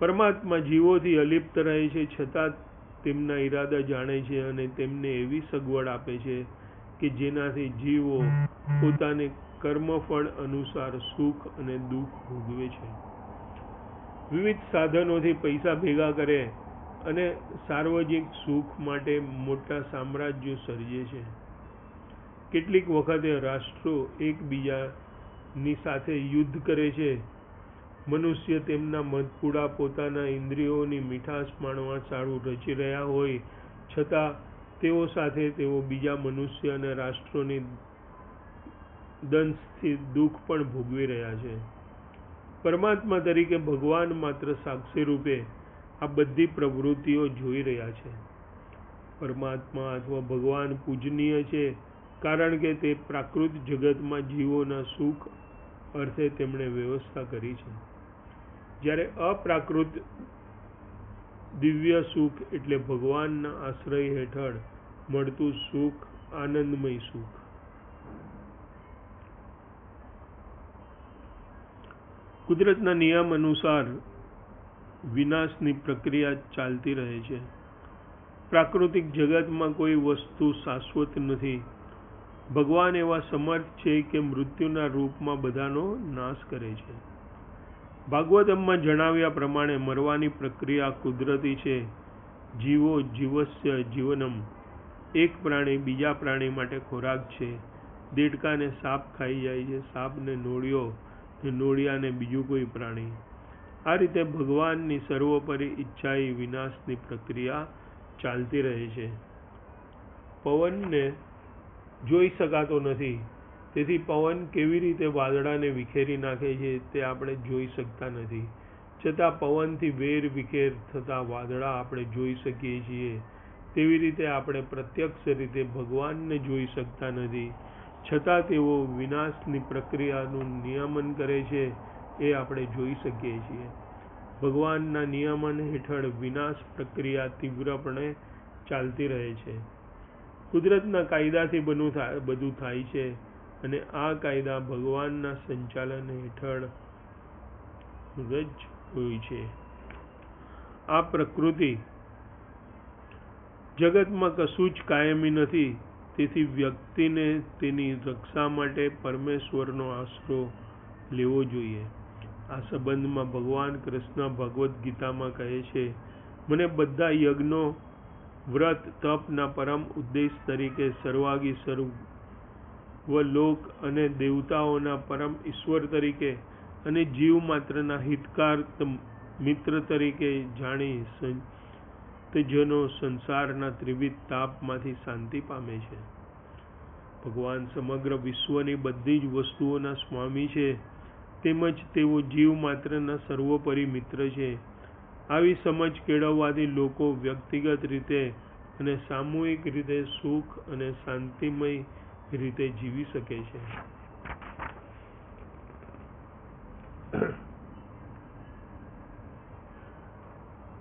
પરમાત્મા જીવોથી અલિપ્ત રહે છે, છતાં તેમના ઈરાદા જાણે છે અને તેમને એવી સગવડ આપે છે કે જેનાથી જીવો પોતાને કર્મફળ અનુસાર સુખ અને દુઃખ ભોગવે છે. વિવિધ સાધનોથી પૈસા ભેગા કરે અને સાર્વજનિક સુખ માટે મોટા સામ્રાજ્યો સર્જે છે. કેટલીક વખતે રાષ્ટ્રો એકબીજાની સાથે યુદ્ધ કરે છે. મનુષ્ય તેમના મધપુડા પોતાના ઇન્દ્રિયોની મીઠાશ માણવા સારું રચી રહ્યા હોય, છતાં તેઓ સાથે તેઓ બીજા મનુષ્ય અને રાષ્ટ્રોની દંશથી દુઃખ પણ ભોગવી રહ્યા છે. પરમાત્મા તરીકે ભગવાન માત્ર સાક્ષી રૂપે આ બધી પ્રવૃત્તિઓ જોઈ રહ્યા છે. પરમાત્મા અથવા ભગવાન પૂજનીય છે કારણ કે તે પ્રાકૃત જગતમાં જીવોના સુખ અર્થે તેમણે વ્યવસ્થા કરી છે. જ્યારે અપ્રાકૃત દિવ્ય સુખ એટલે ભગવાનના આશ્રય હેઠળ મળતું સુખ આનંદમય સુખ. કુદરતના નિયમ અનુસાર વિનાશની પ્રક્રિયા ચાલતી રહે છે. પ્રાકૃતિક જગતમાં કોઈ વસ્તુ શાશ્વત નથી. ભગવાન એવા સમર્થ છે કે મૃત્યુના રૂપમાં બધાનો નાશ કરે છે. ભાગવતમમાં જણાવ્યા પ્રમાણે મરવાની પ્રક્રિયા કુદરતી છે. જીવો જીવસ્ય જીવનમ. એક પ્રાણી બીજા પ્રાણી માટે ખોરાક છે. દેડકાને સાપ ખાઈ જાય છે, સાપને નોળિયો, નોળિયાને બીજું કોઈ પ્રાણી. આ રીતે ભગવાનની સર્વોપરી ઈચ્છાએ વિનાશની પ્રક્રિયા ચાલતી રહે છે. પવનને જોઈ શકાતો નથી, તેથી પવન કેવી રીતે વાદળાને વિખેરી નાખે છે તે આપણે જોઈ શકતા નથી. છતાં પવનથી વેર વિખેર થતા વાદળા આપણે જોઈ શકીએ છીએ. તેવી રીતે આપણે પ્રત્યક્ષ રીતે ભગવાનને જોઈ શકતા નથી, છતાં તેઓ વિનાશની પ્રક્રિયાનું નિયમન કરે છે એ આપણે જોઈ શકીએ છીએ. ભગવાનના નિયમન હેઠળ વિનાશ પ્રક્રિયા તીવ્રપણે ચાલતી રહે છે. કુદરતના કાયદાથી બધું થાય છે અને આ કાયદા ભગવાનના સંચાલન હેઠળ જ હોય છે. આ પ્રકૃતિ જગતમાં કશું જ કાયમી નથી, તેથી વ્યક્તિને તેની રક્ષા માટે પરમેશ્વરનો આશરો લેવો જોઈએ. આ સંબંધમાં ભગવાન કૃષ્ણ ભગવદ્ ગીતામાં કહે છે, મને બધા યજ્ઞો, વ્રત, તપના પરમ ઉદ્દેશ તરીકે સર્વાગી સર્વલોક અને દેવતાઓના પરમ ઈશ્વર તરીકે અને જીવ માત્રના હિતકાર મિત્ર તરીકે જાણી સંતજનો સંસારના ત્રિવિધ તાપમાંથી શાંતિ પામે છે. ભગવાન સમગ્ર વિશ્વની બધી જ વસ્તુઓના સ્વામી છે, તેમજ તેઓ જીવ માત્રના સર્વોપરી મિત્ર છે. આવી સમજ કેળવવાથી લોકો વ્યક્તિગત રીતે અને સામૂહિક રીતે સુખ અને શાંતિમય રીતે જીવી શકે છે.